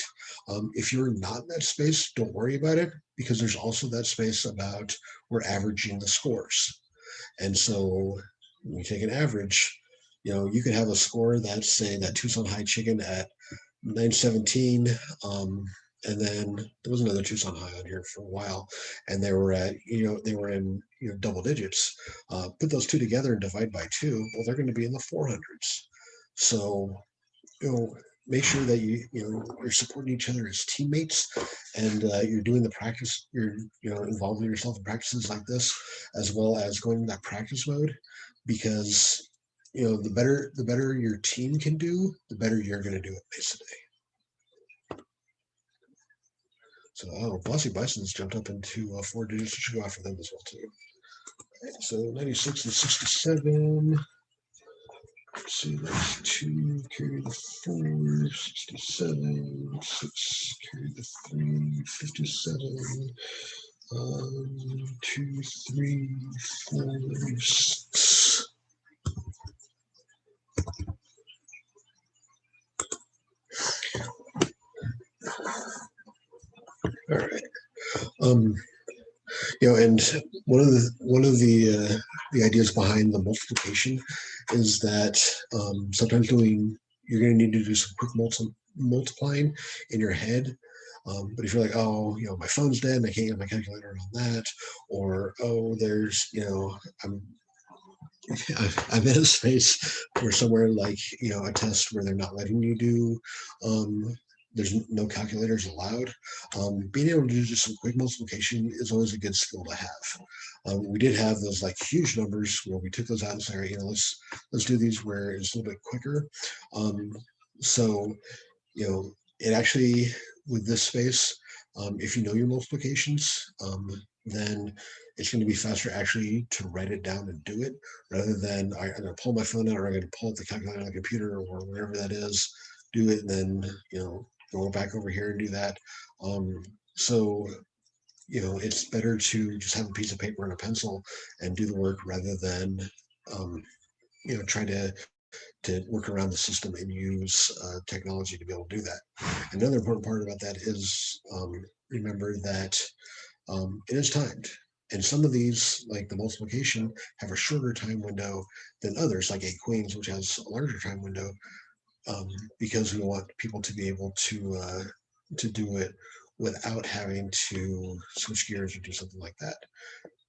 If you're not in that space, don't worry about it, because there's also that space about we're averaging the scores. And so when you take an average, you could have a score that's, say, that Tucson High chicken at 917. And then there was another Tucson High on here for a while, and they were in double digits. Put those two together and divide by 2. Well, they're going to be in the 400s. So make sure that you're supporting each other as teammates, and you're doing the practice. You're involving yourself in practices like this, as well as going in that practice mode, because the better your team can do, the better you're going to do it basically. So Bossy Bison's jumped up into 4 digits. You should go after them as well too. Right, so 96 and 67. Let's see, that's 2, carry the 4, 67, 6, carry the 3, 57, 2, 3, 4, 6. All right. And one of the ideas behind the multiplication is that sometimes you're going to need to do some quick multiplying in your head. But if you're like, oh, my phone's dead and I can't get my calculator on that, or there's, I'm in a space where somewhere like a test where they're not letting you do, there's no calculators allowed. Being able to do just some quick multiplication is always a good skill to have. We did have those like huge numbers where we took those out and said, let's do these where it's a little bit quicker. So it actually, with this space, if you know your multiplications, then it's going to be faster actually to write it down and do it, rather than I'm going to pull my phone out, or I'm going to pull up the calculator on the computer or wherever that is, do it, and then go back over here and do that. So it's better to just have a piece of paper and a pencil and do the work, rather than try to to work around the system and use technology to be able to do that. Another important part about that is remember that it is timed. And some of these, like the multiplication, have a shorter time window than others, like 8 queens, which has a larger time window, because we want people to be able to do it without having to switch gears or do something like that.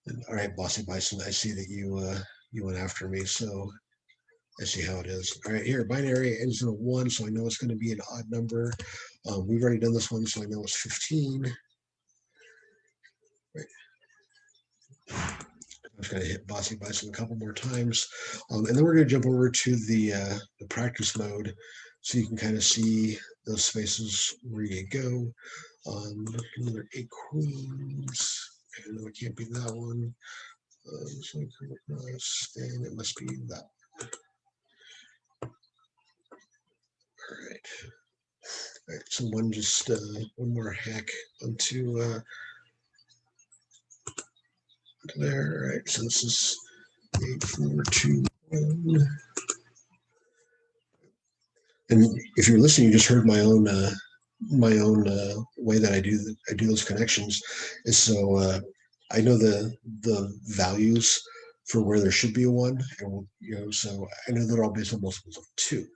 And, all right, Bossy Bison, I see that you went after me, so I see how it is. All right, here, binary ends in a 1, so I know it's going to be an odd number. We've already done this one, so I know it's 15. Right. I'm just going to hit Bossy Bison a couple more times. And then we're going to jump over to the practice mode so you can kind of see those spaces where you go. Another 8 queens. I know it can't be that one. So and it must be that. All right. All right, so one more hack onto there. All right, so this is 8, 4, 2, 1. And if you're listening, you just heard my own way that I do those connections. Is so I know the values for where there should be a 1, and so I know they're all based on multiples of 2.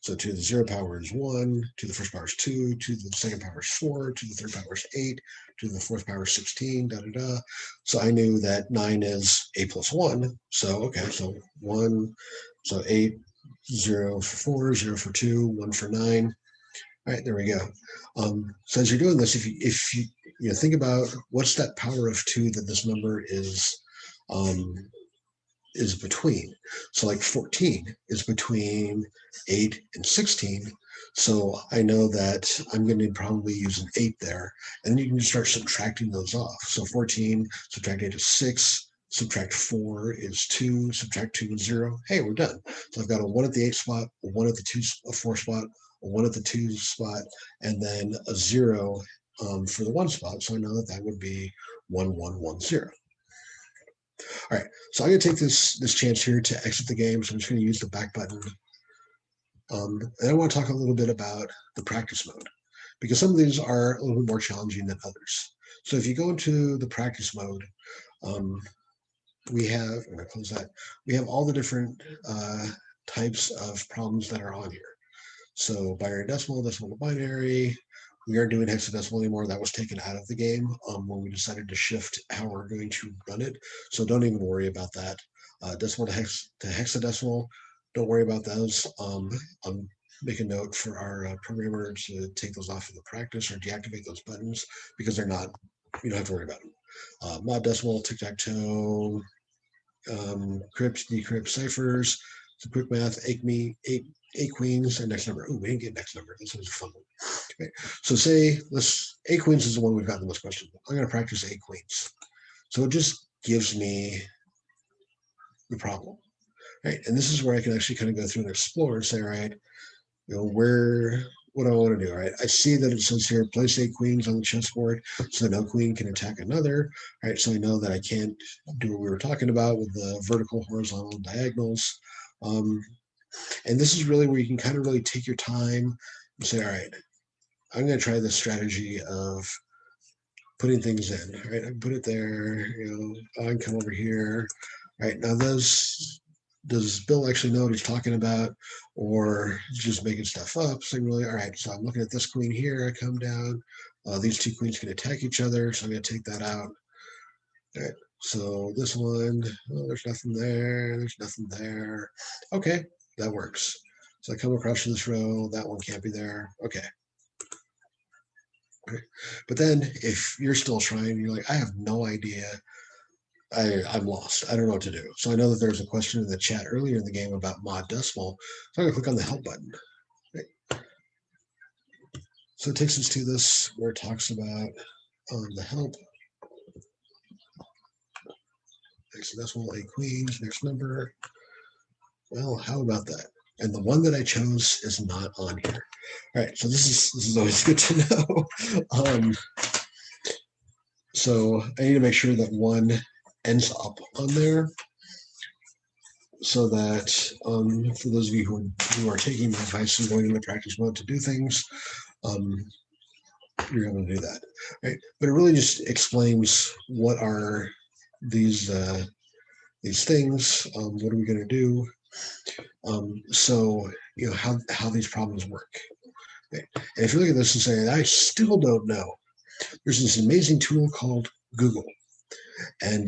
So 2 to the 0 power is 1, 2 to the first power is 2, 2 to the second power is 4, 2 to the third power is 8, 2 to the fourth power is 16, da da da. So I knew that 9 is 8 plus 1. So okay, so 1, so 8, 0 for 4, 0 for 2, 1 for 9. All right, there we go. So as you're doing this, if you think about what's that power of 2 that this number is between. So like 14 is between 8 and 16. So I know that I'm going to probably use an 8 there. And then you can just start subtracting those off. So 14, subtract 8 is 6, subtract 4 is 2, subtract 2 is 0. Hey, we're done. So I've got a 1 at the 8 spot, a 1 at the 4 spot, a 1 at the 2 spot, and then a 0 for the 1 spot. So I know that that would be 1, 1, 1, 0. All right, so I'm going to take this chance here to exit the game. So I'm just going to use the back button. And I want to talk a little bit about the practice mode, because some of these are a little bit more challenging than others. So if you go into the practice mode, we have, I'm going to close that, we have all the different types of problems that are on here. So binary decimal, decimal to binary. We aren't doing hexadecimal anymore. That was taken out of the game when we decided to shift how we're going to run it. So don't even worry about that. Decimal to hexadecimal, don't worry about those. Make a note for our programmer to take those off of the practice or deactivate those buttons because they're not, you don't have to worry about them. Mod decimal, tic-tac-toe, crypt, decrypt, ciphers, some quick math, eight queens, and next number. Oh, we didn't get next number. This was a fun one. Okay. So say 8 queens is the one we've gotten the most questions. I'm going to practice 8 queens. So it just gives me the problem. Right. And this is where I can actually kind of go through and explore and say, all right, what do I want to do? Right. I see that it says here, place 8 queens on the chessboard so no queen can attack another. Right. So I know that I can't do what we were talking about with the vertical, horizontal, diagonals. And this is really where you can kind of really take your time and say, all right, I'm going to try this strategy of putting things in. Right. I can put it there, I can come over here. Right. Now does Bill actually know what he's talking about, or just making stuff up? So really, all right, so I'm looking at this queen here. I come down. These 2 queens can attack each other, so I'm going to take that out. All right, so this one, there's nothing there. There's nothing there. Okay, that works. So I come across to this row. That one can't be there. Okay. But then if you're still trying, you're like, I have no idea. I'm lost. I don't know what to do. So I know that there's a question in the chat earlier in the game about mod decimal. So I'm going to click on the help button. Right. So it takes us to this where it talks about the help. Hexadecimal, 8 queens, next number. Well, how about that? And the one that I chose is not on here. All right, so this is always good to know. So I need to make sure that 1 ends up on there. so that for those of you who are taking my advice and going into practice mode to do things, um, you're able to do that, right? But it really just explains what are these things. What are we going to do? So how these problems work. Okay? And if you look at this and say, I still don't know, there's this amazing tool called Google, and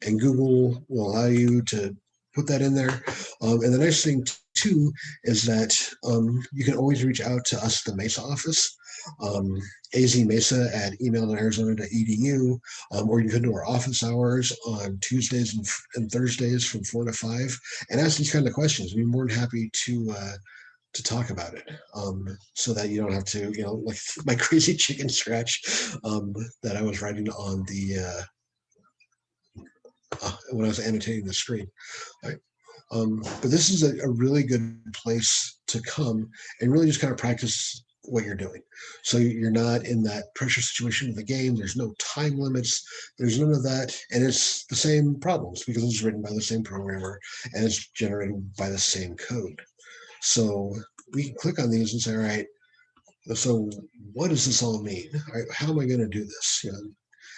Google will allow you to put that in there. And the nice thing too is that you can always reach out to us, the MESA office, azmesa at email.arizona.edu, or you can come to our office hours on Tuesdays and Thursdays from 4 to 5 and ask these kind of questions. We'd be more than happy to talk about it, so that you don't have to, like my crazy chicken scratch that I was writing on the when I was annotating the screen. Right? But this is a really good place to come and really just kind of practice what you're doing. So you're not in that pressure situation of the game. There's no time limits. There's none of that. And it's the same problems because it's written by the same programmer and it's generated by the same code. So we can click on these and say, all right, so what does this all mean? All right, how am I going to do this?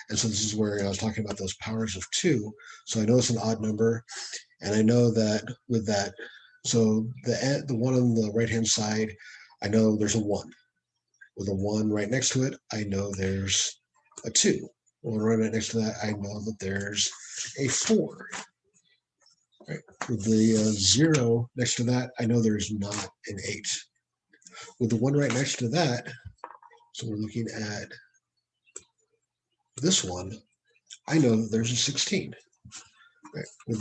And so this is where I was talking about those powers of 2. So I know it's an odd number, and I know that with that, so the one on the right hand side, I know there's a 1. With a 1 right next to it, I know there's a 2. Well, right next to that, I know that there's a 4. Right? With the 0 next to that, I know there's not an 8. With the 1 right next to that, so we're looking at this one, I know that there's a 16. Right? With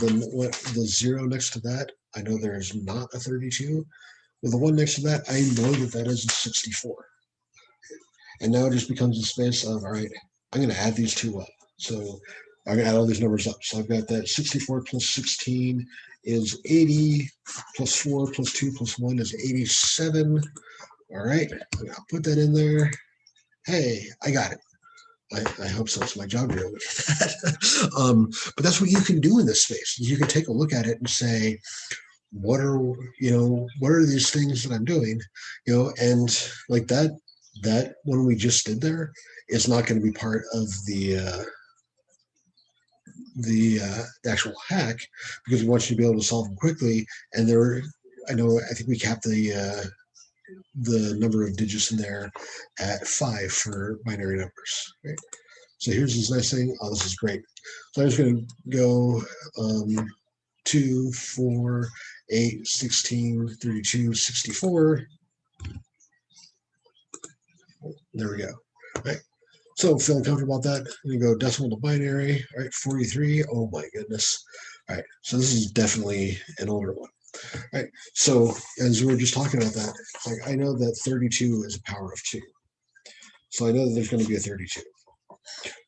the 0 next to that, I know there's not a 32. With the 1 next to that, I know that that is a 64. And now it just becomes a space of, all right, I'm going to add these 2 up. So I'm going to add all these numbers up. So I've got that 64 plus 16 is 80, plus 4 plus 2 plus 1 is 87. All right, I'll put that in there. Hey, I got it. I hope so. It's my job to look at that. But that's what you can do in this space. You can take a look at it and say, what are these things that I'm doing? And like that one we just did there is not going to be part of the actual hack, because we want you to be able to solve them quickly. And I think we capped the number of digits in there at 5 for binary numbers. Right? So here's this nice thing. Oh, this is great. So I'm just going to go 2, 4, 8, 16, 32, 64. There we go. Right. So feeling comfortable about that. We go decimal to binary. All right, 43. Oh my goodness. All right. So this is definitely an older one. All right. So as we were just talking about that, like I know that 32 is a power of 2. So I know that there's going to be a 32. So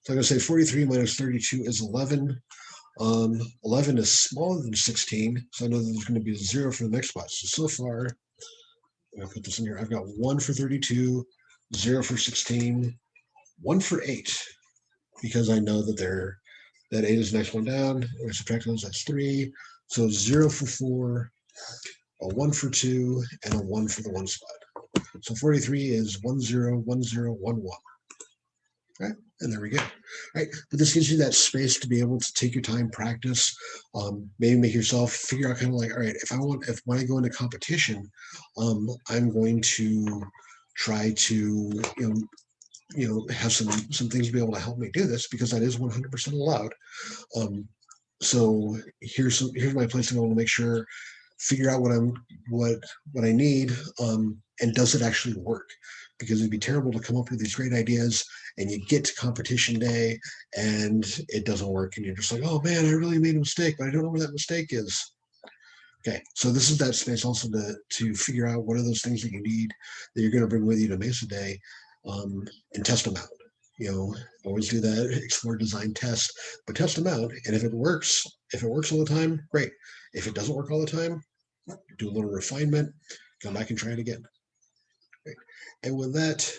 I'm going to say 43 minus 32 is 11. 11 is smaller than 16, so I know that there's going to be a 0 for the next spot. So far, I'm going to put this in here. I've got 1 for 32, 0 for 16, 1 for 8, because I know that that 8 is the next one down. We're subtracting those, that's 3. So 0 for 4, a 1 for 2, and a 1 for the 1 spot. So 43 is 1 0 1 0 1 1. Right? And there we go. Right. But this gives you that space to be able to take your time, practice, maybe make yourself figure out kind of like, all right, if when I go into competition, I'm going to try to, have some things to be able to help me do this, because that is 100% allowed. So here's my place to be able to make sure, figure out what I need, and does it actually work? Because it'd be terrible to come up with these great ideas and you get to competition day and it doesn't work, and you're just like, oh man, I really made a mistake, but I don't know where that mistake is. Okay, so this is that space also to figure out what are those things that you need that you're going to bring with you to Mesa Day, and test them out. Always do that, explore, design, test, but test them out. And if it works all the time, great. If it doesn't work all the time, do a little refinement, come back and try it again. Right? And with that,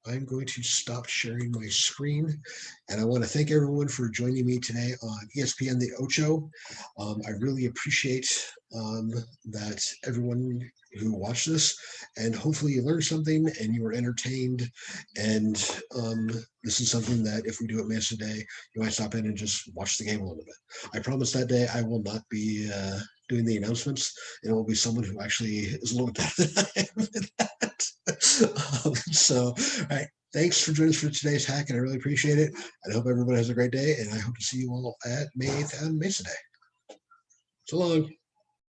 I'm going to stop sharing my screen. And I want to thank everyone for joining me today on ESPN The Ocho. I really appreciate that everyone who watched this, and hopefully you learned something and you were entertained. And this is something that if we do it Mesa Day, you might stop in and just watch the game a little bit. I promise that day I will not be doing the announcements. It will be someone who actually is a little better than I am at that. All right. Thanks for joining us for today's hack, and I really appreciate it. And I hope everybody has a great day, and I hope to see you all at Mesa Day. So long.